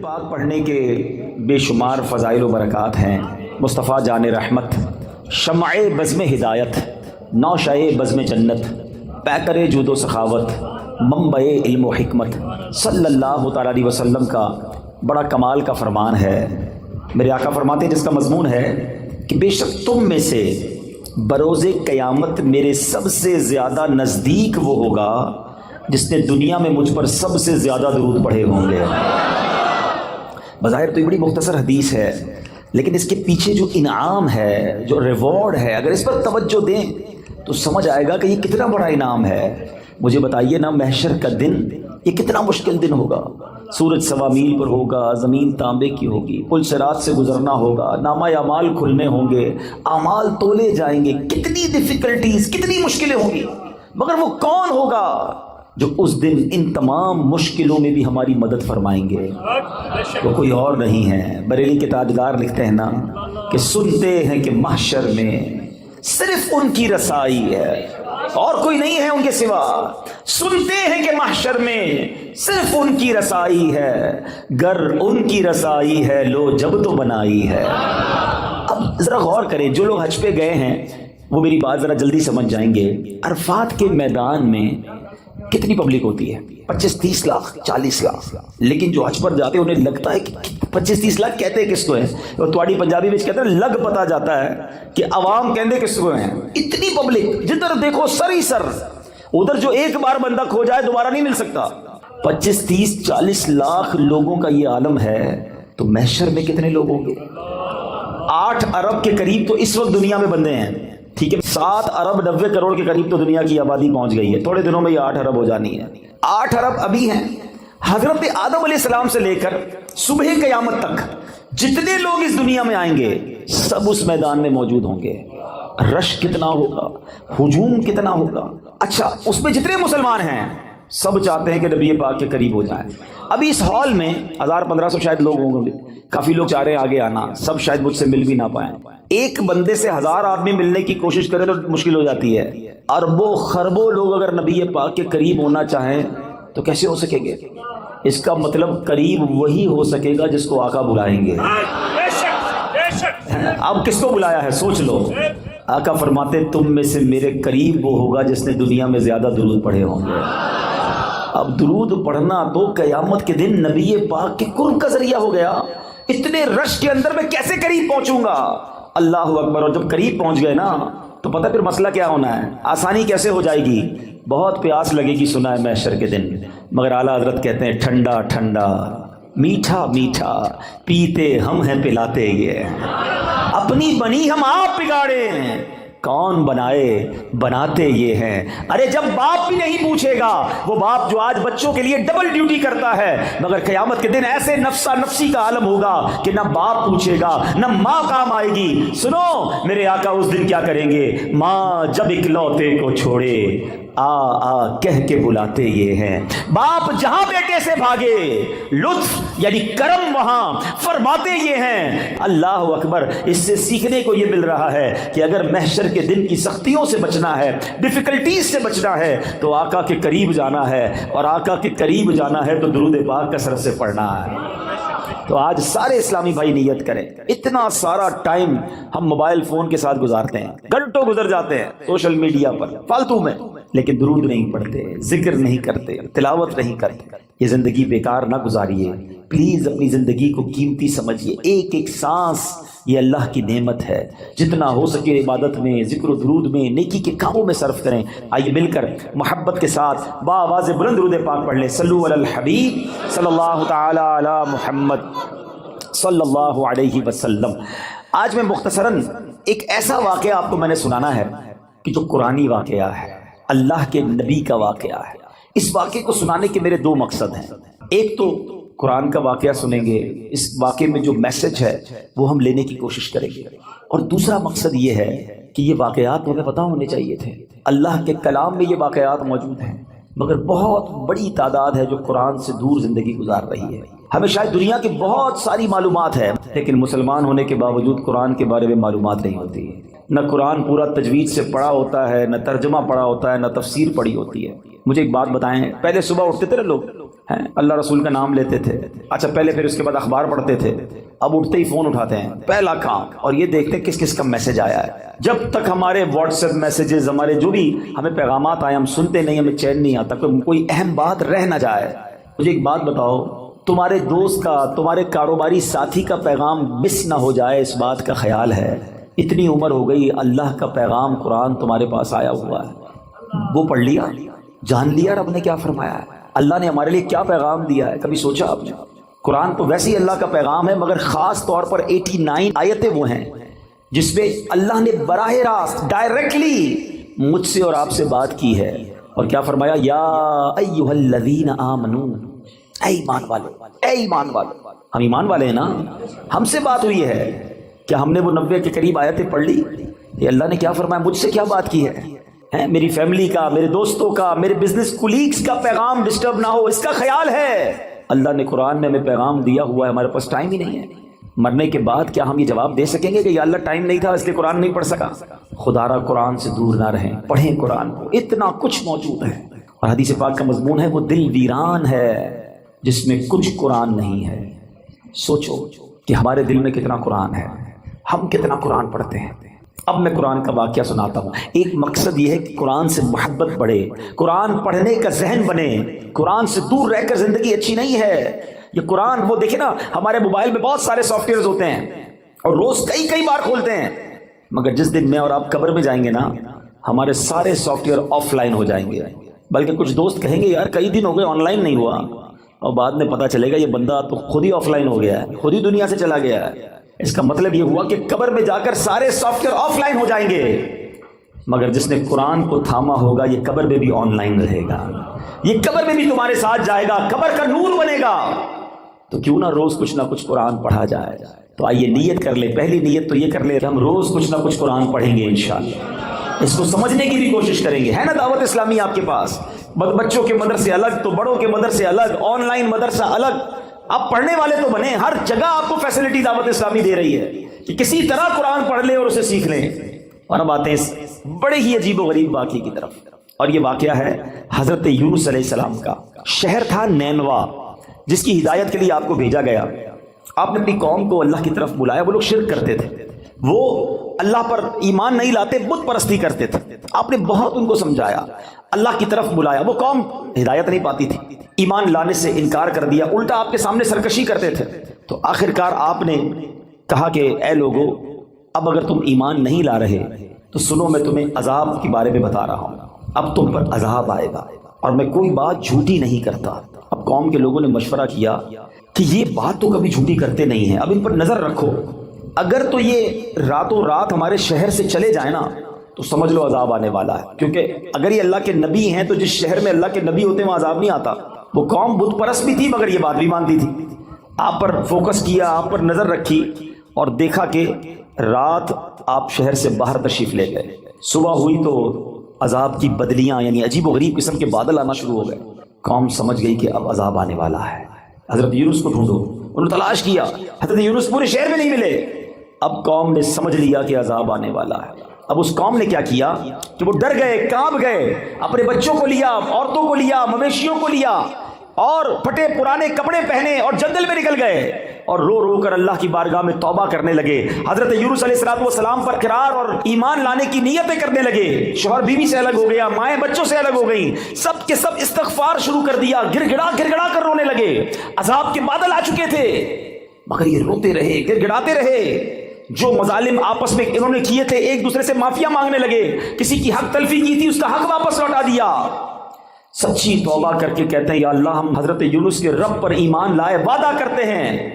پاک پڑھنے کے بے شمار فضائل و برکات ہیں۔ مصطفیٰ جان رحمت، شمع بزم ہدایت، نوشہ بزم جنت، پیکر جود و سخاوت، منبع علم و حکمت، صلی اللہ تعالیٰ علیہ وسلم کا بڑا کمال کا فرمان ہے۔ میرے آقا فرماتے ہیں جس کا مضمون ہے کہ بے شک تم میں سے بروز قیامت میرے سب سے زیادہ نزدیک وہ ہوگا جس نے دنیا میں مجھ پر سب سے زیادہ درود پڑھے ہوں گے۔ بظاہر تو یہ بڑی مختصر حدیث ہے، لیکن اس کے پیچھے جو انعام ہے، جو ریوارڈ ہے، اگر اس پر توجہ دیں تو سمجھ آئے گا کہ یہ کتنا بڑا انعام ہے۔ مجھے بتائیے نا، محشر کا دن یہ کتنا مشکل دن ہوگا۔ سورج سوا میل پر ہوگا، زمین تانبے کی ہوگی، پل صراط سے گزرنا ہوگا، نامہ اعمال کھلنے ہوں گے، اعمال تولے جائیں گے، کتنی ڈیفیکلٹیز، کتنی مشکلیں ہوں گی، مگر وہ کون ہوگا جو اس دن ان تمام مشکلوں میں بھی ہماری مدد فرمائیں گے؟ وہ کوئی اور نہیں ہے۔ بریلی کے تاجدار لکھتے ہیں نا کہ سنتے ہیں کہ محشر میں صرف ان کی رسائی ہے اور کوئی نہیں ہے ان کے سوا۔ سنتے ہیں کہ محشر میں صرف ان کی رسائی ہے، گر ان کی رسائی ہے لو جب تو بنائی ہے۔ اب ذرا غور کریں، جو لوگ حج پہ گئے ہیں وہ میری بات ذرا جلدی سمجھ جائیں گے۔ عرفات کے میدان میں کتنی پبلک ہوتی ہے؟ 25-30 لاکھ، 40 لاکھ۔ لیکن جو حج پر جاتے ہیں انہیں لگتا ہے کہ 25-30 لاکھ کہتے ہیں کس کو ہیں؟ وہ تواڑی پنجابی میں کہتے ہیں لگ پتا جاتا ہے کہ عوام کہتے کس کو ہیں۔ اتنی پبلک، جدھر دیکھو سر ہی سر، ادھر جو ایک بار بندہ کھو جائے دوبارہ نہیں مل سکتا۔ 25-30-40 لاکھ لوگوں کا یہ عالم ہے، تو محشر میں کتنے لوگ ہوں گے؟ 8 ارب کے قریب تو اس وقت دنیا میں بندے ہیں، ٹھیک ہے، 7 ارب 90 کروڑ کے قریب تو دنیا کی آبادی پہنچ گئی ہے، تھوڑے دنوں میں یہ 8 ارب ہو جانی ہے۔ 8 ارب ابھی ہیں۔ حضرت آدم علیہ السلام سے لے کر صبح قیامت تک جتنے لوگ اس دنیا میں آئیں گے سب اس میدان میں موجود ہوں گے۔ رش کتنا ہوگا، ہجوم کتنا ہوگا۔ اچھا، اس میں جتنے مسلمان ہیں سب چاہتے ہیں کہ نبی پاک کے قریب ہو جائیں۔ ابھی اس ہال میں 1000-1500 شاید لوگ ہوں گے، کافی لوگ چاہ رہے ہیں آگے آنا، سب شاید مجھ سے مل بھی نہ پائیں۔ ایک بندے سے 1000 آدمی ملنے کی کوشش کرے تو مشکل ہو جاتی ہے۔ اربوں خربوں لوگ اگر نبی پاک کے قریب ہونا چاہیں تو کیسے ہو سکے گے؟ اس کا مطلب قریب وہی ہو سکے گا جس کو آقا بلائیں گے۔ اب کس کو بلایا ہے سوچ لو۔ آقا فرماتے تم میں سے میرے قریب وہ ہوگا جس نے دنیا میں زیادہ درود پڑھے ہوں گے۔ اب درود پڑھنا تو قیامت کے دن نبی پاک کے قرب کا ذریعہ ہو گیا۔ اتنے رش کے اندر میں کیسے قریب پہنچوں گا؟ اللہ اکبر۔ اور جب قریب پہنچ گئے نا تو پتہ پھر مسئلہ کیا ہونا ہے، آسانی کیسے ہو جائے گی۔ بہت پیاس لگے گی، سنا ہے محشر کے دن، مگر اعلیٰ حضرت کہتے ہیں ٹھنڈا ٹھنڈا میٹھا میٹھا پیتے ہم ہیں پلاتے یہ، اپنی بنی ہم آپ بگاڑے کون بنائے بناتے یہ ہیں۔ ارے جب باپ بھی نہیں پوچھے گا، وہ باپ جو آج بچوں کے لیے ڈبل ڈیوٹی کرتا ہے، مگر قیامت کے دن ایسے نفسا نفسی کا عالم ہوگا کہ نہ باپ پوچھے گا نہ ماں کام آئے گی۔ سنو میرے آقا اس دن کیا کریں گے؟ ماں جب اکلوتے کو چھوڑے آ آ کہہ کے بلاتے یہ ہیں۔ باپ جہاں بیٹے سے بھاگے لطف یعنی کرم وہاں فرماتے یہ ہیں۔ اللہ اکبر۔ اس سے سیکھنے کو یہ مل رہا ہے کہ اگر محشر کے دن کی سختیوں سے بچنا ہے، ڈیفیکلٹیز سے بچنا ہے، تو آقا کے قریب جانا ہے، اور آقا کے قریب جانا ہے تو درود پاک کثرت سے پڑھنا ہے۔ تو آج سارے اسلامی بھائی نیت کریں۔ اتنا سارا ٹائم ہم موبائل فون کے ساتھ گزارتے ہیں، گھنٹوں گزر جاتے ہیں سوشل میڈیا پر فالتو میں، لیکن درود نہیں پڑھتے، ذکر نہیں کرتے، تلاوت نہیں کرتے۔ یہ زندگی بیکار نہ گزاریے، پلیز اپنی زندگی کو قیمتی سمجھیے۔ ایک ایک سانس یہ اللہ کی نعمت ہے، جتنا ہو سکے عبادت میں، ذکر و درود میں، نیکی کے کاموں میں صرف کریں۔ آئیے مل کر محبت کے ساتھ بآواز بلند درود پاک پڑھ لیں۔ صلو علی الحبیب صلی اللہ تعالی علی محمد صلی اللہ علیہ وسلم۔ آج میں مختصراً ایک ایسا واقعہ آپ کو میں نے سنانا ہے کہ جو قرآنی واقعہ ہے، اللہ کے نبی کا واقعہ ہے۔ اس واقعے کو سنانے کے میرے 2 مقصد ہیں۔ ایک تو قرآن کا واقعہ سنیں گے، اس واقعے میں جو میسج ہے وہ ہم لینے کی کوشش کریں گے، اور دوسرا مقصد یہ ہے کہ یہ واقعات ہمیں پتہ ہونے چاہیے تھے۔ اللہ کے کلام میں یہ واقعات موجود ہیں، مگر بہت بڑی تعداد ہے جو قرآن سے دور زندگی گزار رہی ہے۔ ہمیں شاید دنیا کی بہت ساری معلومات ہے، لیکن مسلمان ہونے کے باوجود قرآن کے بارے میں معلومات نہیں ہوتی۔ نہ قرآن پورا تجوید سے پڑھا ہوتا ہے، نہ ترجمہ پڑھا ہوتا ہے، نہ تفسیر پڑھی ہوتی ہے۔ مجھے ایک بات بتائیں، پہلے صبح اٹھتے تھے نا لوگ، ہیں اللہ رسول کا نام لیتے تھے، اچھا پہلے پھر اس کے بعد اخبار پڑھتے تھے، اب اٹھتے ہی فون اٹھاتے ہیں پہلا کام، اور یہ دیکھتے ہیں کس کس کا میسج آیا ہے۔ جب تک ہمارے واٹس ایپ میسیجز، ہمارے جو بھی ہمیں پیغامات آئے ہم سنتے نہیں، ہمیں چین نہیں آتا، کوئی اہم بات رہ نہ جائے۔ مجھے ایک بات بتاؤ، تمہارے دوست کا، تمہارے کاروباری ساتھی کا پیغام مس نہ ہو جائے، اس بات کا خیال ہے؟ اتنی عمر ہو گئی، اللہ کا پیغام قرآن تمہارے پاس آیا ہوا ہے، وہ پڑھ لیا، جان لیا رب نے کیا فرمایا ہے، اللہ نے ہمارے لیے کیا پیغام دیا ہے؟ کبھی سوچا آپ نے؟ قرآن تو ویسے ہی اللہ کا پیغام ہے، مگر خاص طور پر 89 آیتیں وہ ہیں جس میں اللہ نے براہ راست ڈائریکٹلی مجھ سے اور آپ سے بات کی ہے، اور کیا فرمایا؟ یا ایھا الذین آمنو، اے ایمان والے، اے ایمان والے۔ ہم ایمان والے ہیں نا، ہم سے بات ہوئی ہے، کیا ہم نے وہ 90 کے قریب آیتیں پڑھ لی؟ یہ اللہ نے کیا فرمایا، مجھ سے کیا بات کی ہے؟ میری فیملی کا، میرے دوستوں کا، میرے بزنس کولیگز کا پیغام ڈسٹرب نہ ہو، اس کا خیال ہے۔ اللہ نے قرآن میں ہمیں پیغام دیا ہوا ہے، ہمارے پاس ٹائم ہی نہیں ہے۔ مرنے کے بعد کیا ہم یہ جواب دے سکیں گے کہ یا اللہ ٹائم نہیں تھا اس لیے قرآن نہیں پڑھ سکا؟ خدا را قرآن سے دور نہ رہیں، پڑھیں قرآن کو، اتنا کچھ موجود ہے۔ اور حدیث پاک کا مضمون ہے وہ دل ویران ہے جس میں کچھ قرآن نہیں ہے۔ سوچو کہ ہمارے دل میں کتنا قرآن ہے، ہم کتنا قرآن پڑھتے ہیں۔ اب میں قرآن کا واقعہ سناتا ہوں۔ ایک مقصد یہ ہے کہ قرآن سے محبت بڑھے، قرآن پڑھنے کا ذہن بنے۔ قرآن سے دور رہ کر زندگی اچھی نہیں ہے۔ یہ قرآن، وہ دیکھیں نا، ہمارے موبائل میں بہت سارے سافٹ ویئرز ہوتے ہیں اور روز کئی بار کھولتے ہیں، مگر جس دن میں اور آپ قبر میں جائیں گے نا، ہمارے سارے سافٹ ویئر آف لائن ہو جائیں گے۔ بلکہ کچھ دوست کہیں گے یار کئی دن ہو گئے آن لائن نہیں ہوا، اور بعد میں پتہ چلے گا یہ بندہ تو خود ہی آف لائن ہو گیا ہے، خود ہی دنیا سے چلا گیا ہے۔ اس کا مطلب یہ ہوا کہ قبر میں جا کر سارے سافٹ ویئر آف لائن ہو جائیں گے، مگر جس نے قرآن کو تھاما ہوگا یہ قبر میں بھی آن لائن رہے گا، یہ قبر میں بھی تمہارے ساتھ جائے گا، قبر کا نور بنے گا۔ تو کیوں نہ روز کچھ نہ کچھ قرآن پڑھا جائے۔ تو آئیے نیت کر لیں، پہلی نیت تو یہ کر لیں کہ ہم روز کچھ نہ کچھ قرآن پڑھیں گے انشاءاللہ، اس کو سمجھنے کی بھی کوشش کریں گے۔ ہے نا دعوت اسلامی آپ کے پاس، بچوں کے مدرسے الگ تو بڑوں کے مدرسے الگ، آن لائن مدرسہ الگ، آپ پڑھنے والے تو بنے، ہر جگہ آپ کو فیسلٹی دعوت اسلامی دے رہی ہے کہ کسی طرح قرآن پڑھ لیں اور اسے سیکھ لیں۔ اور اب آتے ہیں بڑے ہی عجیب و غریب واقعے کی طرف، اور یہ واقعہ ہے حضرت یونس علیہ السلام کا۔ شہر تھا نینوا، جس کی ہدایت کے لیے آپ کو بھیجا گیا۔ آپ نے اپنی قوم کو اللہ کی طرف بلایا، وہ لوگ شرک کرتے تھے، وہ اللہ پر ایمان نہیں لاتے، بت پرستی کرتے تھے۔ آپ نے بہت ان کو سمجھایا، اللہ کی طرف بلایا، وہ قوم ہدایت نہیں پاتی تھی، ایمان لانے سے انکار کر دیا، الٹا آپ کے سامنے سرکشی کرتے تھے۔ تو آخرکار آپ نے کہا کہ اے لوگو، اب اگر تم ایمان نہیں لا رہے تو سنو، میں تمہیں عذاب کے بارے میں بتا رہا ہوں، اب تم پر عذاب آئے گا، اور میں کوئی بات جھوٹی نہیں کرتا۔ اب قوم کے لوگوں نے مشورہ کیا کہ یہ بات تو کبھی جھوٹی کرتے نہیں ہیں، اب ان پر نظر رکھو، اگر تو یہ راتوں رات ہمارے شہر سے چلے جائیں نا تو سمجھ لو عذاب آنے والا ہے، کیونکہ اگر یہ اللہ کے نبی ہیں تو جس شہر میں اللہ کے نبی ہوتے ہیں وہاں عذاب نہیں آتا۔ وہ قوم بت پرست بھی تھی مگر یہ بات بھی مانتی تھی۔ آپ پر فوکس کیا، آپ پر نظر رکھی، اور دیکھا کہ رات آپ شہر سے باہر تشریف لے گئے، صبح ہوئی تو عذاب کی بدلیاں، یعنی عجیب و غریب قسم کے بادل آنا شروع ہو گئے۔ قوم سمجھ گئی کہ اب عذاب آنے والا ہے، حضرت یونس کو ڈھونڈو۔ انہوں نے تلاش کیا، حضرت یونس پورے شہر میں نہیں ملے۔ اب قوم نے سمجھ لیا کہ عذاب آنے والا ہے۔ اب اس قوم نے کیا کیا کہ وہ ڈر گئے، کانپ گئے، اپنے بچوں کو لیا، عورتوں کو لیا، مویشیوں کو لیا، اور پھٹے پرانے کپڑے پہنے اور جنگل میں نکل گئے، اور رو رو کر اللہ کی بارگاہ میں توبہ کرنے لگے۔ حضرت یونس علیہ السلام پر قرار اور ایمان لانے کی نیتیں کرنے لگے۔ شوہر بیوی سے الگ ہو گیا، مائیں بچوں سے الگ ہو گئیں، سب کے سب استغفار شروع کر دیا، گر گڑا کر رونے لگے۔ عذاب کے بادل آ چکے تھے مگر یہ روتے رہے، گر گڑاتے رہے۔ جو مظالم آپس میں انہوں نے کیے تھے، ایک دوسرے سے معافیاں مانگنے لگے، کسی کی حق تلفی کی تھی اس کا حق واپس لوٹا دیا۔ سچی توبہ کر کے کہتے ہیں یا اللہ، ہم حضرت یونس کے رب پر ایمان لائے، وعدہ کرتے ہیں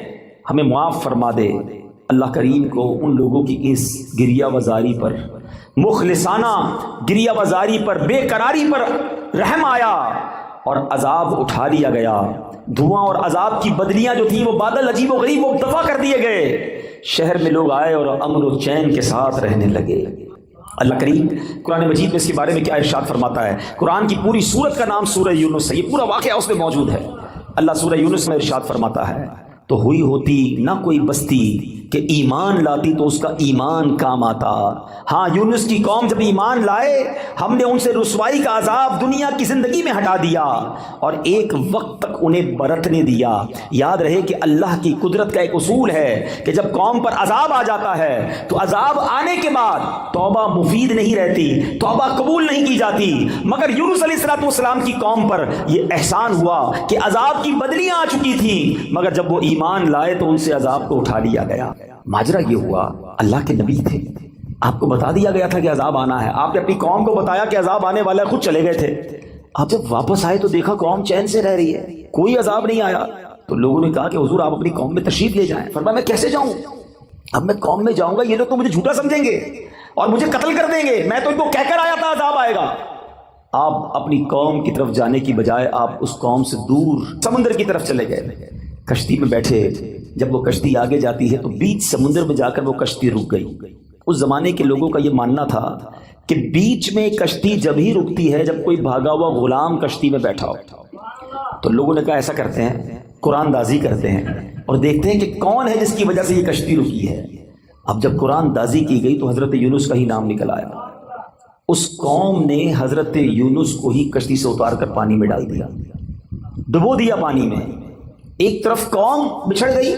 ہمیں معاف فرما دے۔ اللہ کریم کو ان لوگوں کی اس گریہ وزاری پر، مخلصانہ گریہ وزاری پر، بے قراری پر رحم آیا اور عذاب اٹھا لیا گیا۔ دھواں اور عذاب کی بدلیاں جو تھیں، وہ بادل عجیب و غریب وہ دفع کر دیے گئے۔ شہر میں لوگ آئے اور امن و چین کے ساتھ رہنے لگے۔ اللہ کریم قرآن مجید میں اس کے بارے میں کیا ارشاد فرماتا ہے؟ قرآن کی پوری سورت کا نام سورہ یونس ہے، یہ پورا واقعہ اس میں موجود ہے۔ اللہ سورہ یونس میں ارشاد فرماتا ہے تو ہوئی ہوتی نہ کوئی بستی کہ ایمان لاتی تو اس کا ایمان کام آتا۔ ہاں یونس کی قوم جب ایمان لائے ہم نے ان سے رسوائی کا عذاب دنیا کی زندگی میں ہٹا دیا اور ایک وقت تک انہیں برتنے دیا۔ یاد رہے کہ اللہ کی قدرت کا ایک اصول ہے کہ جب قوم پر عذاب آ جاتا ہے تو عذاب آنے کے بعد توبہ مفید نہیں رہتی، توبہ قبول نہیں کی جاتی، مگر یونس علیہ السلام کی قوم پر یہ احسان ہوا کہ عذاب کی بدلیاں آ چکی تھیں، مگر جب وہ ایمان لائے تو ان سے عذاب کو اٹھا لیا گیا۔ ماجرا یہ ہوا، اللہ کے نبی تھے، آپ کو بتا دیا گیا تھا کہ عذاب آنا ہے، آپ نے اپنی قوم کو بتایا کہ عذاب آنے والا ہے، خود چلے گئے تھے۔ آپ جب واپس آئے تو دیکھا قوم چین سے رہ رہی ہے، کوئی عذاب نہیں آیا، تو لوگوں نے کہا کہ حضور آپ اپنی قوم میں تشریف لے جائیں۔ فرمایا میں کیسے جاؤں؟ اب میں قوم میں جاؤں گا یہ لوگ تو مجھے جھوٹا سمجھیں گے اور مجھے قتل کر دیں گے، میں تو ان کو کہہ کر آیا تھا عذاب آئے گا۔ آپ اپنی قوم کی طرف جانے کی بجائے آپ اس قوم سے دور سمندر کی طرف چلے گئے، کشتی میں بیٹھے۔ جب وہ کشتی آگے جاتی ہے تو بیچ سمندر میں جا کر وہ کشتی رک گئی۔ اس زمانے کے لوگوں کا یہ ماننا تھا کہ بیچ میں کشتی جب ہی رکتی ہے جب کوئی بھاگا ہوا غلام کشتی میں بیٹھا ہو۔ تو لوگوں نے کہا ایسا کرتے ہیں، قرآن دازی کرتے ہیں اور دیکھتے ہیں کہ کون ہے جس کی وجہ سے یہ کشتی رکی ہے۔ اب جب قرآن دازی کی گئی تو حضرت یونس کا ہی نام نکل آیا۔ اس قوم نے حضرت یونس کو ہی کشتی سے اتار کر پانی میں ڈال دیا، ڈبو دیا پانی میں۔ ایک طرف قوم بچھڑ گئی،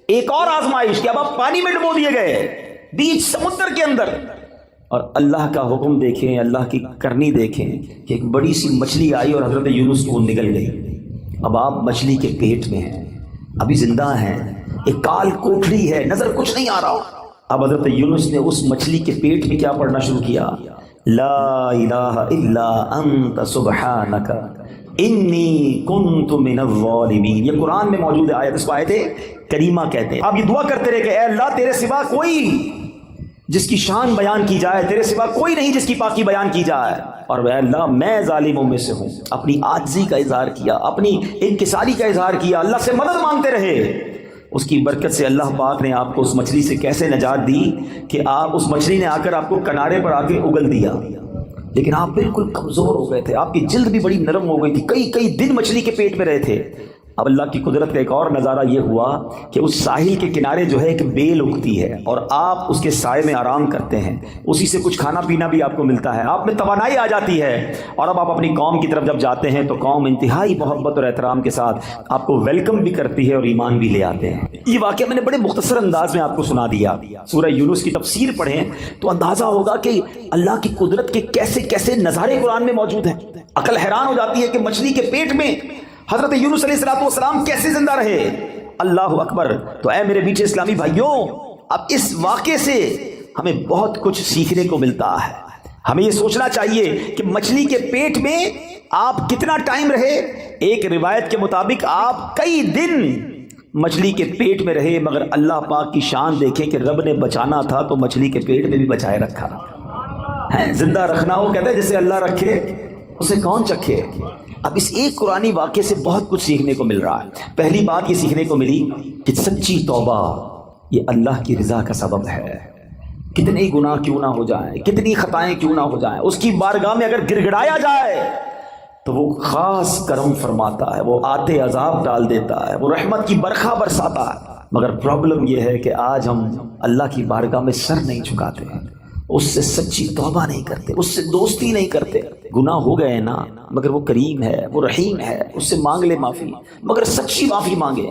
ایک اور آزمائش کہ اب آپ پانی میں ڈبو دیے گئے بیچ سمندر کے اندر۔ اور اللہ کا حکم دیکھیں، اللہ کی کرنی دیکھیں کہ ایک بڑی سی مچھلی آئی اور حضرت یونس کو نگل گئی۔ اب آپ مچھلی کے پیٹ میں ہیں، ابھی زندہ ہیں، ایک کال کوٹڑی ہے، نظر کچھ نہیں آ رہا۔ اب حضرت یونس نے اس مچھلی کے پیٹ میں کیا پڑھنا شروع کیا؟ لا الہ الا انت سبحانک انی کنت من الظالمین۔ یہ قرآن میں موجود ہے آیت، اس کو آیت کریمہ کہتے ہیں۔ آپ یہ دعا کرتے رہے کہ اے اللہ تیرے سوا کوئی جس کی شان بیان کی جائے، تیرے سوا کوئی نہیں جس کی پاکی بیان کی جائے، اور اے اللہ میں ظالموں میں سے ہوں۔ اپنی عاجزی کا اظہار کیا، اپنی انکساری کا اظہار کیا، اللہ سے مدد مانگتے رہے۔ اس کی برکت سے اللہ پاک نے آپ کو اس مچھلی سے کیسے نجات دی کہ آپ اس مچھلی نے آ کر آپ کو کنارے پر آ کے اگل دیا، لیکن آپ بالکل کمزور ہو گئے تھے، آپ کی جلد بھی بڑی نرم ہو گئی تھی، کئی دن مچھلی کے پیٹ میں رہے تھے۔ اب اللہ کی قدرت کا ایک اور نظارہ یہ ہوا کہ اس ساحل کے کنارے جو ہے ایک بیل اگتی ہے اور آپ اس کے سائے میں آرام کرتے ہیں، اسی سے کچھ کھانا پینا بھی آپ کو ملتا ہے، آپ میں توانائی آ جاتی ہے، اور اب آپ اپنی قوم کی طرف جب جاتے ہیں تو قوم انتہائی محبت اور احترام کے ساتھ آپ کو ویلکم بھی کرتی ہے اور ایمان بھی لے آتے ہیں۔ یہ واقعہ میں نے بڑے مختصر انداز میں آپ کو سنا دیا۔ سورہ یونس کی تفسیر پڑھیں تو اندازہ ہوگا کہ اللہ کی قدرت کے کیسے کیسے نظارے قرآن میں موجود ہیں۔ عقل حیران ہو جاتی ہے کہ مچھلی کے پیٹ میں حضرت یونس علیہ السلام کیسے زندہ رہے۔ اللہ اکبر۔ تو اے میرے میٹھے اسلامی بھائیوں، اب اس واقعے سے ہمیں بہت کچھ سیکھنے کو ملتا ہے۔ ہمیں یہ سوچنا چاہیے کہ مچھلی کے پیٹ میں آپ کتنا ٹائم رہے۔ ایک روایت کے مطابق آپ کئی دن مچھلی کے پیٹ میں رہے، مگر اللہ پاک کی شان دیکھیں کہ رب نے بچانا تھا تو مچھلی کے پیٹ میں بھی بچائے رکھا ہے۔ زندہ رکھنا ہو کہتے ہیں جسے اللہ رکھے اسے کون چکھے۔ اب اس ایک قرآنی واقعے سے بہت کچھ سیکھنے کو مل رہا ہے۔ پہلی بات یہ سیکھنے کو ملی کہ سچی توبہ یہ اللہ کی رضا کا سبب ہے۔ کتنے گناہ کیوں نہ ہو جائیں، کتنی خطائیں کیوں نہ ہو جائیں، اس کی بارگاہ میں اگر گڑ گڑایا جائے تو وہ خاص کرم فرماتا ہے، وہ آتے عذاب ڈال دیتا ہے، وہ رحمت کی برکھا برساتا ہے۔ مگر پرابلم یہ ہے کہ آج ہم اللہ کی بارگاہ میں سر نہیں جھکاتے، اس سے سچی توبہ نہیں کرتے، اس سے دوستی نہیں کرتے۔ گناہ ہو گئے نا، مگر وہ کریم ہے، وہ رحیم ہے، اس سے مانگ لے معافی، مگر سچی معافی مانگے۔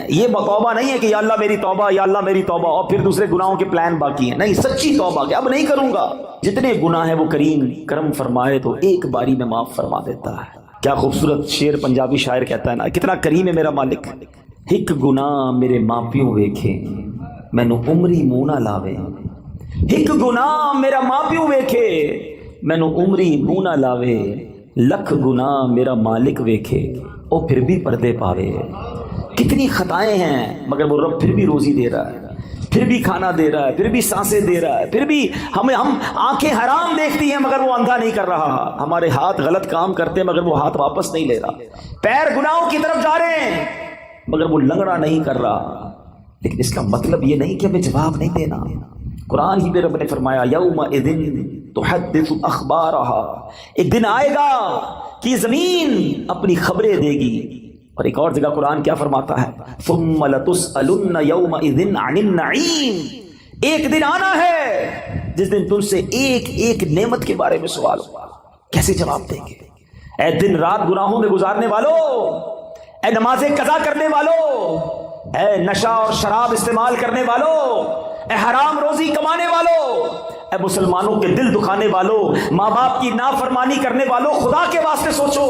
یہ توبہ نہیں ہے کہ یا اللہ میری توبہ، یا اللہ میری توبہ، اور پھر دوسرے گناہوں کے پلان باقی ہیں۔ نہیں، سچی توبہ کہ اب نہیں کروں گا۔ جتنے گناہ ہیں وہ کریم کرم فرمائے تو ایک باری میں معاف فرما دیتا ہے۔ کیا خوبصورت شعر پنجابی شاعر کہتا ہے نا، کتنا کریم ہے میرا مالک۔ ایک گناہ میرے ماپیوں ویکھے مینوں عمری منہ نہ لاوے، ایک گناہ میرا ماپیوں ویکھے مینوں عمری منہ نہ لاوے، لکھ گناہ میرا مالک ویکھے او پھر بھی پردے پاوے۔ کتنی خطائیں ہیں مگر وہ رب پھر بھی روزی دے رہا ہے، پھر بھی کھانا دے رہا ہے، پھر بھی سانسیں دے رہا ہے، پھر بھی ہم آنکھیں حرام دیکھتی ہیں مگر وہ اندھا نہیں کر رہا، ہمارے ہاتھ غلط کام کرتے ہیں مگر وہ ہاتھ واپس نہیں لے رہا، پیر گناہوں کی طرف جا رہے ہیں مگر وہ لنگڑا نہیں کر رہا۔ لیکن اس کا مطلب یہ نہیں کہ ہمیں جواب نہیں دینا۔ قرآن ہی میں رب نے فرمایا یومئذ تحدث اخبارها، ایک دن آئے گا کہ زمین اپنی خبریں دے گی اور ایک اور جگہ قرآن کیا فرماتا ہے؟ ثم لتسألن یومئذ عن النعیم، ایک دن آنا ہے جس دن تم سے ایک ایک نعمت کے بارے میں سوال ہوگا، کیسے جواب دیں گے؟ اے دن رات گناہوں میں گزارنے والوں، اے نمازیں قضا کرنے والوں، اے نشہ اور شراب استعمال کرنے والوں، اے حرام روزی کمانے والوں، اے مسلمانوں کے دل دکھانے والوں، ماں باپ کی نافرمانی کرنے والوں، خدا کے واسطے سوچو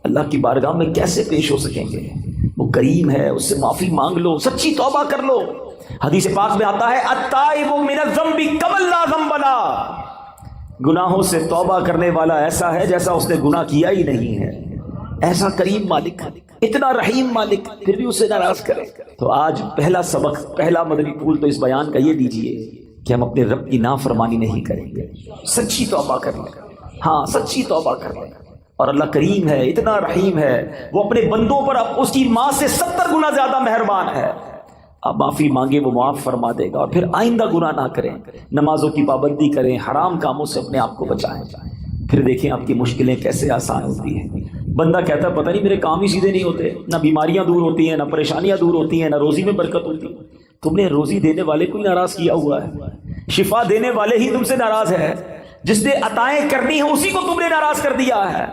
اللہ کی بارگاہ میں کیسے پیش ہو سکیں گے؟ وہ کریم ہے، اس سے معافی مانگ لو، سچی توبہ کر لو۔ حدیث پاک میں آتا ہے التائب من الذنب کمن لا ذنب لہ، گناہوں سے توبہ کرنے والا ایسا ہے جیسا اس نے گناہ کیا ہی نہیں ہے۔ ایسا کریم مالک، اتنا رحیم مالک، پھر بھی اسے ناراض کرے۔ تو آج پہلا سبق، پہلا مدنی پھول تو اس بیان کا یہ دیجئے کہ ہم اپنے رب کی نافرمانی نہیں کریں گے، سچی توبہ کر لیں۔ ہاں سچی توبہ کر لیں، اور اللہ کریم ہے، اتنا رحیم ہے، وہ اپنے بندوں پر اس کی ماں سے 70 گنا زیادہ مہربان ہے۔ آپ معافی مانگے وہ معاف فرما دے گا، اور پھر آئندہ گناہ نہ کریں، نمازوں کی پابندی کریں، حرام کاموں سے اپنے آپ کو بچائیں، پھر دیکھیں آپ کی مشکلیں کیسے آسان ہوتی ہیں۔ بندہ کہتا ہے پتہ نہیں میرے کام ہی سیدھے نہیں ہوتے، نہ بیماریاں دور ہوتی ہیں، نہ پریشانیاں دور ہوتی ہیں، نہ روزی میں برکت ہوتی ہے۔ تم نے روزی دینے والے کو ہی ناراض کیا ہوا ہے، شفا دینے والے ہی تم سے ناراض ہے، جس نے عطائیں کرنی ہیں اسی کو تم نے ناراض کر دیا ہے۔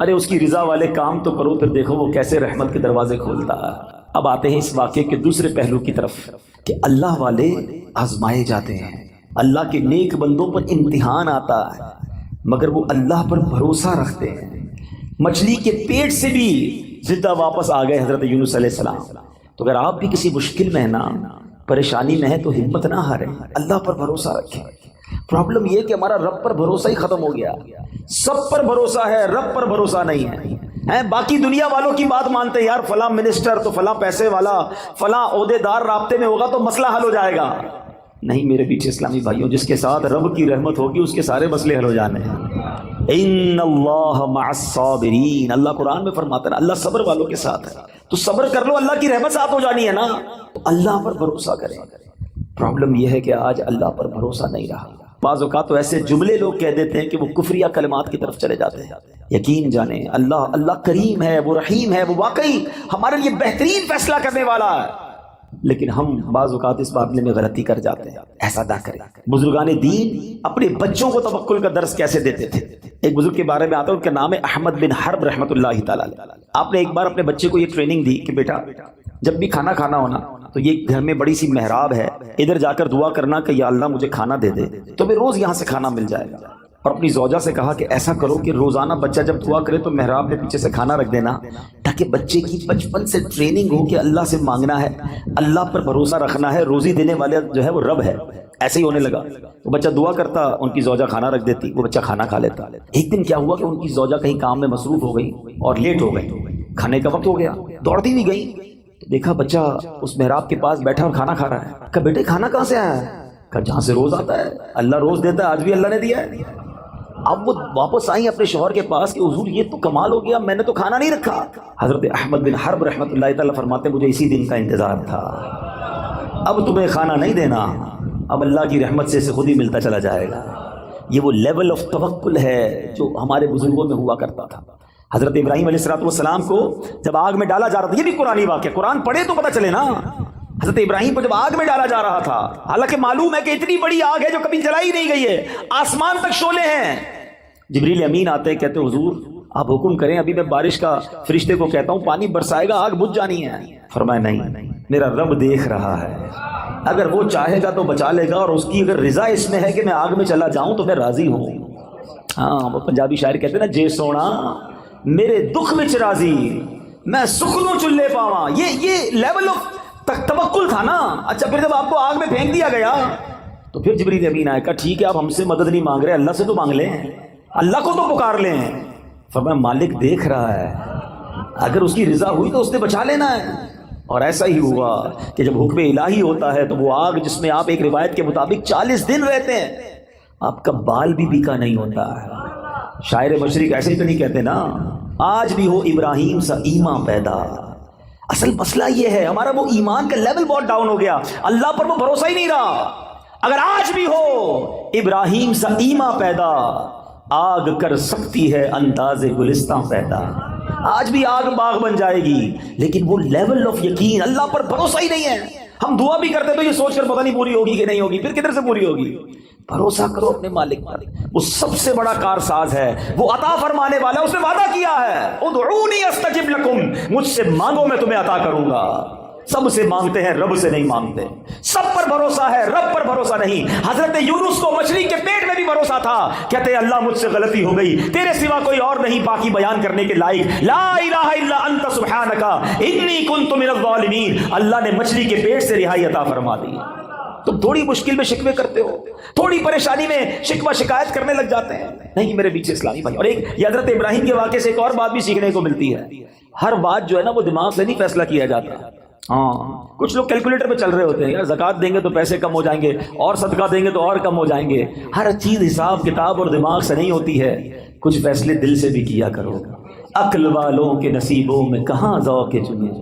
ارے اس کی رضا والے کام تو کرو، پھر دیکھو وہ کیسے رحمت کے دروازے کھولتا ہے۔ اب آتے ہیں اس واقعے کے دوسرے پہلو کی طرف کہ اللہ والے آزمائے جاتے ہیں، اللہ کے نیک بندوں پر امتحان آتا ہے، مگر وہ اللہ پر بھروسہ رکھتے ہیں۔ مچھلی کے پیٹ سے بھی زندہ واپس آ گئے حضرت یونس علیہ السلام۔ تو اگر آپ بھی کسی مشکل میں نا، پریشانی میں ہے، تو ہمت نہ ہاریں، اللہ پر بھروسہ رکھیں۔ پرابلم یہ کہ ہمارا رب پر بھروسہ ہی ختم ہو گیا، سب پر بھروسہ ہے، رب پر بھروسہ نہیں ہے۔ باقی دنیا والوں کی بات مانتے ہیں، یار فلاں منسٹر تو فلاں پیسے والا، فلاں عہدے دار رابطے میں ہوگا تو مسئلہ حل ہو جائے گا۔ نہیں میرے پیچھے اسلامی بھائیوں، جس کے ساتھ رب کی رحمت ہوگی اس کے سارے مسئلے حل ہو جانے ہیں۔ ان اللہ مع الصابرین، اللہ قرآن میں فرماتا ہے اللہ صبر والوں کے ساتھ ہے۔ تو صبر کر لو، اللہ کی رحمت ساتھ ہو جانی ہے نا، تو اللہ پر بھروسہ کریں۔ پرابلم یہ ہے کہ آج اللہ پر بھروسہ نہیں رہا۔ بعض اوقات تو ایسے جملے لوگ کہہ دیتے ہیں کہ وہ کفریہ کلمات کی طرف چلے جاتے ہیں۔ یقین جانیں اللہ کریم ہے، وہ رحیم ہے، وہ واقعی ہمارے لیے بہترین فیصلہ کرنے والا ہے، لیکن ہم بعض اوقات اس معاملے میں غلطی کر جاتے ہیں۔ ایسا نہ کریں۔ بزرگان دین اپنے بچوں کو توکل کا درس کیسے دیتے تھے؟ ایک بزرگ کے بارے میں آتا ہے، ان کا نام ہے احمد بن حرب رحمۃ اللہ تعالی علیہ۔ آپ نے ایک بار اپنے بچے کو یہ ٹریننگ دی کہ بیٹا جب بھی کھانا کھانا ہونا تو یہ گھر میں بڑی سی محراب ہے، ادھر جا کر دعا کرنا کہ یا اللہ مجھے کھانا دے دے، تمہیں روز یہاں سے کھانا مل جائے گا۔ اور اپنی زوجہ سے کہا کہ ایسا کرو کہ روزانہ بچہ جب دعا کرے تو محراب میں پیچھے سے کھانا رکھ دینا، تاکہ بچے کی بچپن سے ٹریننگ ہو کہ اللہ سے مانگنا ہے، اللہ پر بھروسہ رکھنا ہے، روزی دینے والے جو ہے وہ رب ہے۔ ایسے ہی ہونے لگا، وہ بچہ دعا کرتا، ان کی زوجہ کھانا رکھ دیتی، وہ بچہ کھانا کھا لیتا۔ ایک دن کیا ہوا کہ ان کی زوجہ کہیں کام میں مصروف ہو گئی اور لیٹ ہو گئی، کھانے کا وقت ہو گیا، دوڑتی بھی گئی، دیکھا بچہ اس محراب کے پاس بیٹھا اور کھانا کھا رہا ہے۔ کہا بیٹے کھانا کہاں سے آیا ہے؟ کہا جہاں سے روز آتا ہے، اللہ روز دیتا ہے، آج بھی اللہ نے دیا ہے۔ اب وہ واپس آئیں اپنے شوہر کے پاس کہ حضور یہ تو کمال ہو گیا، میں نے تو کھانا نہیں رکھا۔ حضرت احمد بن حرب رحمۃ اللہ تعالیٰ فرماتے مجھے اسی دن کا انتظار تھا، اب تمہیں کھانا نہیں دینا، اب اللہ کی رحمت سے اسے خود ہی ملتا چلا جائے گا۔ یہ وہ لیول آف توکل ہے جو ہمارے بزرگوں میں ہوا کرتا تھا۔ حضرت ابراہیم علیہ السلام کو جب آگ میں ڈالا جا رہا تھا، یہ بھی قرآنی واقعہ، قرآن پڑھے تو پتہ چلے نا، حضرت ابراہیم کو جب آگ میں ڈالا جا رہا تھا، حالانکہ معلوم ہے کہ اتنی بڑی آگ ہے جو کبھی جلائی نہیں گئی ہے، آسمان تک شعلے ہیں۔ جبریل امین آتے کہتے حضور آپ حکم کریں، ابھی میں بارش کا فرشتے کو کہتا ہوں پانی برسائے گا، آگ بجھ جانی ہے۔ فرمایا نہیں، میرا رب دیکھ رہا ہے، اگر وہ چاہے گا تو بچا لے گا، اور اس کی اگر رضا اس میں ہے کہ میں آگ میں چلا جاؤں تو میں راضی ہوں۔ ہاں وہ پنجابی شاعر کہتے ہیں نا، جے سونا میرے دکھ وچ راضی، میں سکھنوں چلے پاواں۔ یہ لیول آف توکل تھا نا۔ اچھا پھر جب آپ کو آگ میں پھینک دیا گیا تو پھر جبریل امین آئے، کہا ٹھیک ہے آپ ہم سے مدد نہیں مانگ رہے، اللہ سے تو مانگ لیں، اللہ کو تو پکار لیں۔ فرمایا مالک دیکھ رہا ہے، اگر اس کی رضا ہوئی تو اس نے بچا لینا ہے۔ اور ایسا ہی ہوا کہ جب حکم الہی ہوتا ہے تو وہ آگ جس میں آپ ایک روایت کے مطابق 40 دن رہتے ہیں، آپ کا بال بھی بیکا نہیں ہوتا ہے۔ شاعر مشرق ایسے ہی تو نہیں کہتے نا، آج بھی ہو ابراہیم سا ایمان پیدا۔ اصل مسئلہ یہ ہے ہمارا وہ ایمان کا لیول بہت ڈاؤن ہو گیا، اللہ پر وہ بھروسہ ہی نہیں رہا۔ اگر آج بھی ہو ابراہیم سا ایمان پیدا، آگ کر سکتی ہے انداز گلستان پیدا۔ آج بھی آگ باغ بن جائے گی، لیکن وہ لیول آف یقین، اللہ پر بھروسہ ہی نہیں ہے۔ ہم دعا بھی کرتے تو یہ سوچ کر پتہ نہیں پوری ہوگی کہ نہیں ہوگی، پھر کدھر سے پوری ہوگی؟ بھروسہ کرو اپنے مالک پر، وہ سب سے بڑا کارساز ہے، وہ عطا فرمانے والا ہے، اس نے وعدہ کیا ہے ادعونی استجب لکم، مجھ سے مانگو میں تمہیں عطا کروں گا۔ سب سے مانگتے ہیں، رب سے نہیں مانگتے۔ سب پر بھروسہ ہے، رب پر بھروسہ نہیں۔ حضرت یونس کو مچھلی کے پیٹ میں بھی بھروسہ تھا، کہتے ہیں اللہ مجھ سے غلطی ہو گئی، تیرے سوا کوئی اور نہیں باقی بیان کرنے کے لائق، لا الہ الا انت سبحانک انی کنت من الظالمین۔ اللہ نے مچھلی کے پیٹ سے رہائی عطا فرما دی۔ تم تھوڑی مشکل میں شکوے کرتے ہو، تھوڑی پریشانی میں شکوہ شکایت کرنے لگ جاتے ہیں۔ نہیں میرے پیچھے اسلامی بھائی، اور ایک یہ حضرت ابراہیم کے واقعے سے ایک اور بات بھی سیکھنے کو ملتی ہے، ہر بات جو ہے نا وہ دماغ سے نہیں فیصلہ کیا جاتا۔ ہاں کچھ لوگ کیلکولیٹر پہ چل رہے ہوتے ہیں، یار زکوٰۃ دیں گے تو پیسے کم ہو جائیں گے، اور صدقہ دیں گے تو اور کم ہو جائیں گے۔ ہر چیز حساب کتاب اور دماغ سے نہیں ہوتی ہے، کچھ فیصلے دل سے بھی کیا کرو۔ عقل والوں کے نصیبوں میں کہاں ذوق جنوں،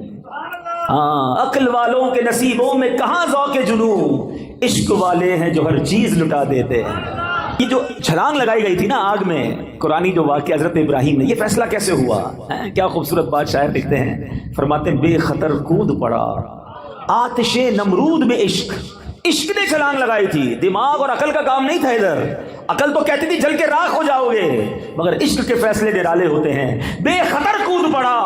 ہاں عقل والوں کے نصیبوں میں کہاں ذوق جنوں، عشق والے ہیں جو ہر چیز لٹا دیتے ہیں۔ یہ جو چھلانگ لگائی گئی تھی نا آگ میں، قرآنی جو واقعہ حضرت ابراہیم نے، یہ فیصلہ کیسے ہوا؟ کیا خوبصورت بات شاعر لکھتے ہیں، فرماتے ہیں بے خطر کود پڑا آتش نمرود میں عشق۔ عشق نے چھلانگ لگائی تھی، دماغ اور عقل کا کام نہیں تھا ادھر۔ عقل تو کہتی تھی جل کے راکھ ہو جاؤ گے، مگر عشق کے فیصلے نرالے ہوتے ہیں۔ بے خطر کود پڑا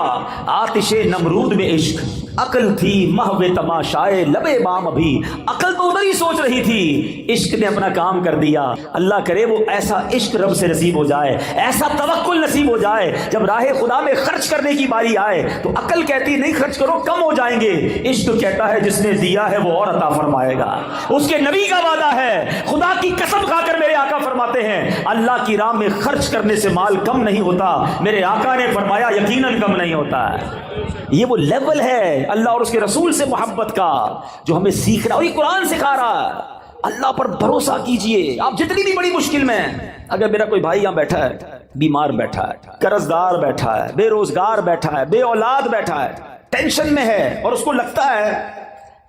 آتش نمرود میں عشق، عقل تھی محو تماشائے لبے بام ابھی۔ عقل تو ادھر ہی سوچ رہی تھی، عشق نے اپنا کام کر دیا۔ اللہ کرے وہ ایسا عشق رب سے نصیب ہو جائے، ایسا توکل نصیب ہو جائے، جب راہ خدا میں خرچ کرنے کی باری آئے تو عقل کہتی نہیں خرچ کرو کم ہو جائیں گے، عشق کہتا ہے جس نے دیا ہے وہ اور عطا فرمائے گا۔ اس کے نبی کا وعدہ ہے، خدا کی قسم کھا کر میرے آقا فرماتے ہیں اللہ کی راہ میں خرچ کرنے سے مال کم نہیں ہوتا، میرے آقا نے فرمایا یقیناً کم نہیں ہوتا ہے۔ یہ وہ لیول ہے اللہ اور اس کے رسول سے محبت کا جو ہمیں سیکھنا، اور یہ قرآن سکھا رہا ہے۔ اللہ پر بھروسہ کیجئے، آپ جتنی بھی بڑی مشکل میں ہیں۔ اگر میرا کوئی بھائی یہاں بیٹھا ہے، بیمار بیٹھا ہے، قرض دار بیٹھا ہے، بے روزگار بیٹھا ہے، بے اولاد بیٹھا ہے، ٹینشن میں ہے، اور اس کو لگتا ہے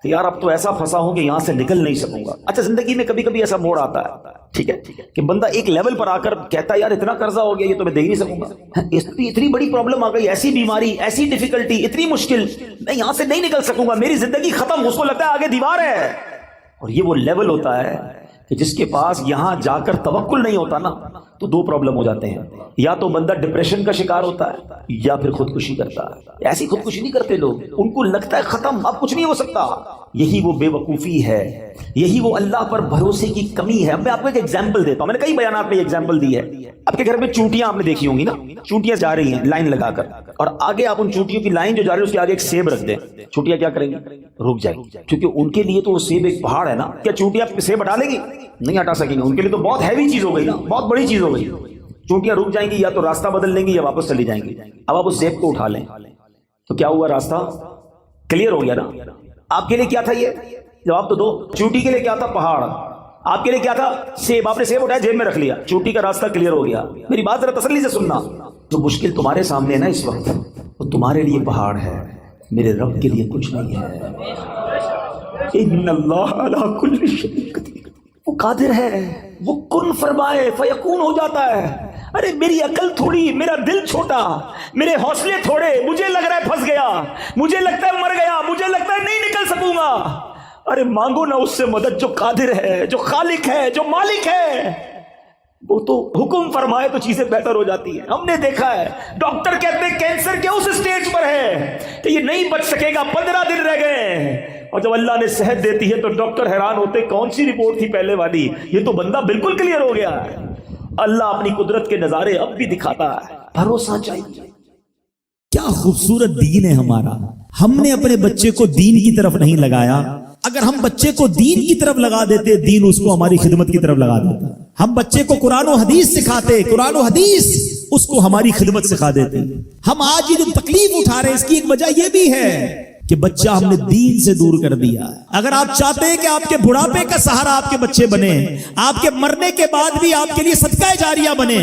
کہ یار اب تو ایسا پھنسا ہوں کہ یہاں سے نکل نہیں سکوں گا۔ اچھا زندگی میں کبھی کبھی ایسا موڑ آتا ہے، ٹھیک ہے، کہ بندہ ایک لیول پر آ کر کہتا ہے یار اتنا قرضہ ہو گیا یہ تو میں دے ہی نہیں سکوں گا، اتنی بڑی پرابلم آ گئی، ایسی بیماری، ایسی ڈیفیکلٹی، اتنی مشکل، میں یہاں سے نہیں نکل سکوں گا، میری زندگی ختم۔ اس کو لگتا ہے آگے دیوار ہے، اور یہ وہ لیول ہوتا ہے کہ جس کے پاس یہاں جا کر توکل نہیں ہوتا نا تو دو پرابلم ہو جاتے ہیں، یا تو بندہ ڈپریشن کا شکار ہوتا ہے یا پھر خودکشی کرتا ہے۔ ایسی خودکشی نہیں کرتے لوگ، ان کو لگتا ہے ختم اب کچھ نہیں ہو سکتا۔ یہی وہ بے وقوفی ہے، یہی وہ اللہ پر بھروسے کی کمی ہے۔ میں آپ کو ایک ایگزامپل دیتا ہوں، میں نے کئی بیانات میں ایگزامپل دی ہے۔ آپ کے گھر میں چونٹیاں آپ نے دیکھی ہوں گی نا، چونٹیاں جا رہی ہیں لائن لگا کر، اور آگے آپ ان چونٹیوں کی لائن جو جا رہی ہے اس کے آگے ایک سیب رکھ دیں، چونٹیاں کیا کریں گی؟ رک جائیں گی، کیونکہ ان کے لیے تو وہ سیب ایک پہاڑ ہے نا۔ کیا چونٹیاں سیب ہٹا لیں گی؟ نہیں ہٹا سکیں گے، ان کے لیے تو بہت ہیوی چیز ہو گئی نا، بہت بڑی چیز ہو گئی۔ چونٹیاں رک جائیں گی، یا تو راستہ بدل لیں گی یا واپس چلی جائیں گی۔ اب آپ اس سیب کو اٹھا لیں تو کیا ہوا؟ راستہ کلیئر ہو گیا نا۔ آپ کے لیے کیا تھا؟ یہ جواب تو دو۔ چونٹی کے لیے کیا تھا؟ پہاڑ۔ آپ کے لیے کیا تھا؟ سیب۔ آپ نے سیب اٹھایا جیب میں رکھ لیا، چونٹی کا راستہ کلیئر ہو گیا۔ میری بات ذرا تسلی سے سننا، جو مشکل تمہارے سامنے ہے نا اس وقت، وہ تمہارے لیے پہاڑ ہے، میرے رب کے لیے کچھ نہیں ہے۔ ان اللہ علی کل شیء قدیر، وہ قادر ہے، وہ کن فرمائے فیکون ہو جاتا ہے۔ ارے میری عقل تھوڑی، میرا دل چھوٹا، میرے حوصلے تھوڑے، مجھے لگ رہا ہے پھنس گیا، مجھے لگتا ہے مر گیا، مجھے لگتا ہے نہیں نکل سکوں گا۔ ارے مانگو نا اس سے مدد جو قادر ہے، جو خالق ہے، جو مالک ہے۔ وہ تو حکم فرمائے تو چیزیں بہتر ہو جاتی ہیں۔ ہم نے دیکھا ہے ڈاکٹر کہتے ہیں کینسر کے اس سٹیج پر ہے کہ یہ نہیں بچ سکے گا، 15 دن رہ گئے، اور جب اللہ نے صحت دیتی ہے تو ڈاکٹر حیران ہوتے کون سی رپورٹ تھی پہلے والی، یہ تو بندہ بالکل کلیئر ہو گیا ہے۔ اللہ اپنی قدرت کے نظارے اب بھی دکھاتا ہے، بھروسہ چاہیے۔ کیا خوبصورت دین ہے ہمارا۔ ہم نے اپنے بچے کو دین کی طرف نہیں لگایا، اگر ہم بچے کو دین کی طرف لگا دیتے، دین اس کو ہماری خدمت کی طرف لگا دیتا۔ ہم بچے کو قرآن و حدیث سکھاتے، قرآن و حدیث اس کو ہماری خدمت سکھا دیتے۔ ہم آج یہ جو تکلیف اٹھا رہے ہیں اس کی ایک وجہ یہ بھی ہے کہ بچہ ہم نے دین سے دور کر دیا۔ اگر آپ چاہتے ہیں کہ آپ کے بڑھاپے کا سہارا آپ کے بچے بنے، آپ کے مرنے کے بعد بھی آپ کے لیے صدقہ جاریہ بنے،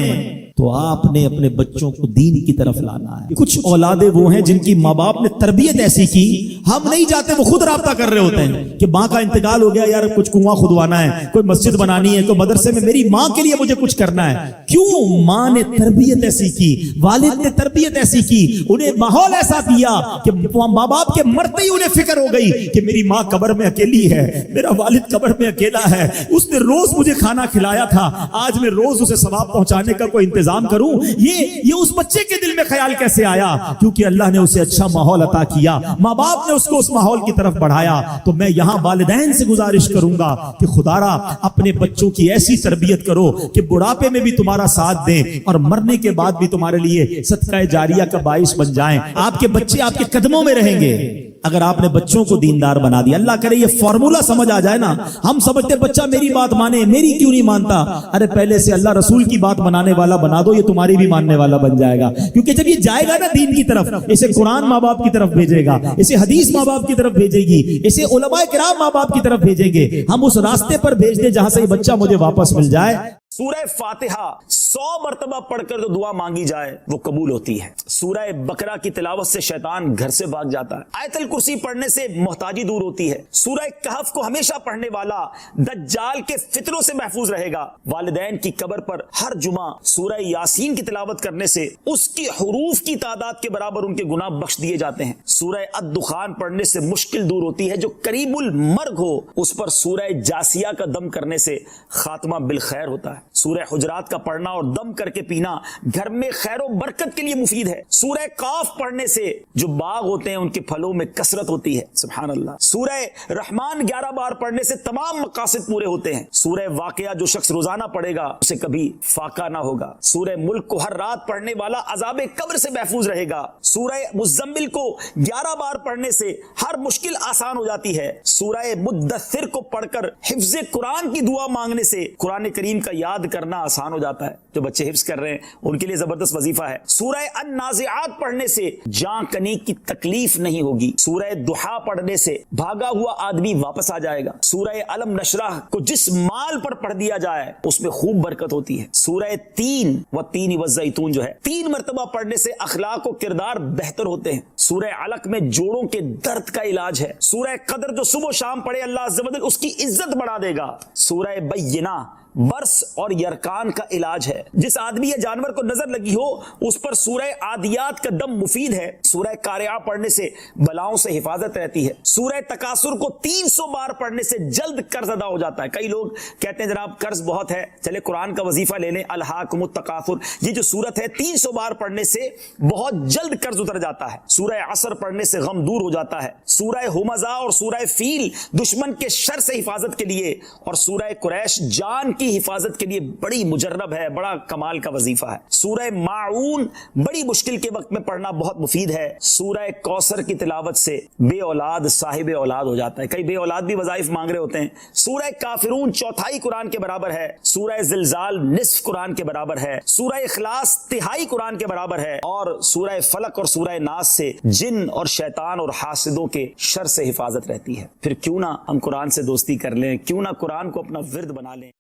تو آپ نے اپنے بچوں کو دین کی طرف لانا ہے. کچھ اولادیں وہ ہیں جن کی ماں باپ نے تربیت ایسی کی, ہم نہیں جاتے, وہ خود رابطہ کر رہے ہوتے ہیں کہ ماں کا انتقال ہو گیا, یار کچھ کنواں کھدوانا ہے, کوئی مسجد بنانی ہے, کوئی مدرسے میں میری ماں کے لیے مجھے کچھ کرنا ہے. کیوں؟ ماں نے تربیت ایسی کی, والد نے تربیت ایسی کی, انہیں ماحول ایسا دیا کہ ماں باپ کے مرتے ہی انہیں فکر ہو گئی کہ میری ماں قبر میں اکیلی ہے, میرا والد قبر میں اکیلا ہے, اس نے روز مجھے کھانا کھلایا تھا, آج میں روز اسے ثواب پہنچانے کا کوئی انتظام کروں. یہ اس بچے کے دل میں خیال کیسے آیا؟ کیونکہ اللہ نے اسے اچھا ماحول عطا کیا, ماں باپ نے اس کو اس ماحول کی طرف بڑھایا. تو میں یہاں والدین سے گزارش کروں گا کہ خدارا اپنے بچوں کی ایسی تربیت کرو کہ بڑھاپے میں بھی تمہارا ساتھ دیں اور مرنے کے بعد بھی تمہارے لیے صدقہ جاریہ کا باعث بن جائیں. آپ کے بچے آپ کے قدموں میں رہیں گے اگر آپ نے بچوں کو دیندار بنا دیا. اللہ کرے یہ فارمولا سمجھ آ جائے نا. ہم سمجھتے بچہ میری بات مانے, میری کیوں نہیں مانتا؟ ارے پہلے سے اللہ رسول کی بات منانے والا بنا دو, یہ تمہاری بھی ماننے والا بن جائے گا. کیونکہ جب یہ جائے گا نا دین کی طرف, اسے قرآن ماں باپ کی طرف بھیجے گا, اسے حدیث ماں باپ کی طرف بھیجے گی, اسے علماء کرام ماں باپ کی طرف بھیجیں گے. ہم اس راستے پر بھیج دیں جہاں سے یہ بچہ مجھے واپس مل جائے. سورہ فاتحہ 100 مرتبہ پڑھ کر جو دعا مانگی جائے وہ قبول ہوتی ہے. سورہ بقرہ کی تلاوت سے شیطان گھر سے بھاگ جاتا ہے. آیت الکرسی پڑھنے سے محتاجی دور ہوتی ہے. سورہ کہف کو ہمیشہ پڑھنے والا دجال کے فتنوں سے محفوظ رہے گا. والدین کی قبر پر ہر جمعہ سورہ یاسین کی تلاوت کرنے سے اس کی حروف کی تعداد کے برابر ان کے گناہ بخش دیے جاتے ہیں. سورہ الدخان پڑھنے سے مشکل دور ہوتی ہے. جو قریب المرگ ہو اس پر سورہ جاسیہ کا دم کرنے سے خاتمہ بالخیر ہوتا ہے. سورہ حجرات کا پڑھنا اور دم کر کے پینا گھر میں خیر و برکت کے لیے مفید ہے. سورہ قاف پڑھنے سے جو باغ ہوتے ہیں ان کے پھلوں میں کثرت ہوتی ہے. سبحان اللہ. سورہ رحمان 11 بار پڑھنے سے تمام مقاصد پورے ہوتے ہیں. سورہ واقعہ جو شخص روزانہ پڑھے گا اسے کبھی فاقہ نہ ہوگا. سورہ ملک کو ہر رات پڑھنے والا عذاب قبر سے محفوظ رہے گا. سورہ مزمل کو 11 بار پڑھنے سے ہر مشکل آسان ہو جاتی ہے. سورہ مدثر کو پڑھ کر حفظ قرآن کی دعا مانگنے سے قرآن کریم کا یاد کرنا آسان ہو جاتا ہے. جو بچے حفظ کر رہے ہیں ان کے لیے زبردست وظیفہ ہے. سورہ النازعات پڑھنے سے جان کنی کی تکلیف نہیں ہوگی. سورہ دحا پڑھنے سے بھاگا ہوا آدمی واپس آ جائے گا. سورہ علم نشرح کو جس مال پر پڑھ دیا جائے اس میں خوب برکت ہوتی ہے. سورہ تین والزیتون جو ہے 3 مرتبہ پڑھنے سے اخلاق و کردار بہتر ہوتے ہیں. سورہ علق میں جوڑوں کے درد کا علاج ہے. سورہ قدر جو صبح و شام پڑھے اللہ عز و جل اس کی عزت بڑھا دے گا. سورہ بینہ برس اور یرکان کا علاج ہے. جس آدمی یا جانور کو نظر لگی ہو اس پر سورہ عادیات کا دم مفید ہے. سورہ قارعہ پڑھنے سے بلاؤں سے حفاظت رہتی ہے. سورہ تکاثر کو 300 بار پڑھنے سے جلد قرض ادا ہو جاتا ہے. کئی لوگ کہتے ہیں جناب قرض بہت ہے, چلے قرآن کا وظیفہ لے لیں. الہاکم التکاثر یہ جو سورت ہے 300 بار پڑھنے سے بہت جلد قرض اتر جاتا ہے. سورہ عصر پڑھنے سے غم دور ہو جاتا ہے. سورہ ہمزہ اور سورہ فیل دشمن کے شر سے حفاظت کے لیے, اور سورہ قریش جان کی حفاظت کے لیے بڑی مجرب ہے, بڑا کمال کا وظیفہ ہے. سورہ ماعون بڑی مشکل کے وقت میں پڑھنا بہت مفید ہے. سورہ کوثر کی تلاوت سے بے اولاد صاحب اولاد ہو جاتا ہے. کئی بے اولاد بھی وظائف مانگ رہے ہوتے ہیں. سورہ کافرون 1/4 قرآن کے برابر ہے. سورہ زلزال نصف قرآن کے برابر ہے. سورہ اخلاص 1/3 قرآن کے برابر ہے. اور سورہ فلق اور سورہ ناس سے جن اور شیطان اور حاسدوں کے شر سے حفاظت رہتی ہے. پھر کیوں نہ ہم قرآن سے دوستی کر لیں, کیوں نہ قرآن کو اپنا ورد بنا لیں.